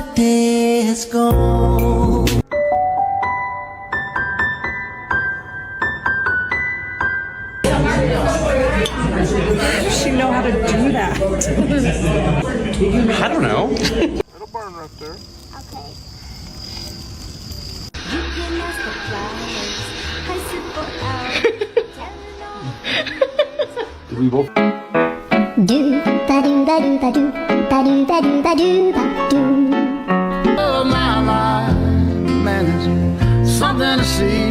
the day has gone. How does she know how to do that? I don't know. It'll burn right there. Okay. You can ask the flowers. I sit for hours. Telling all Did we both? do ba do ba do ba do ba do ba do ba do ba do. Oh, my life, man, it's something to see.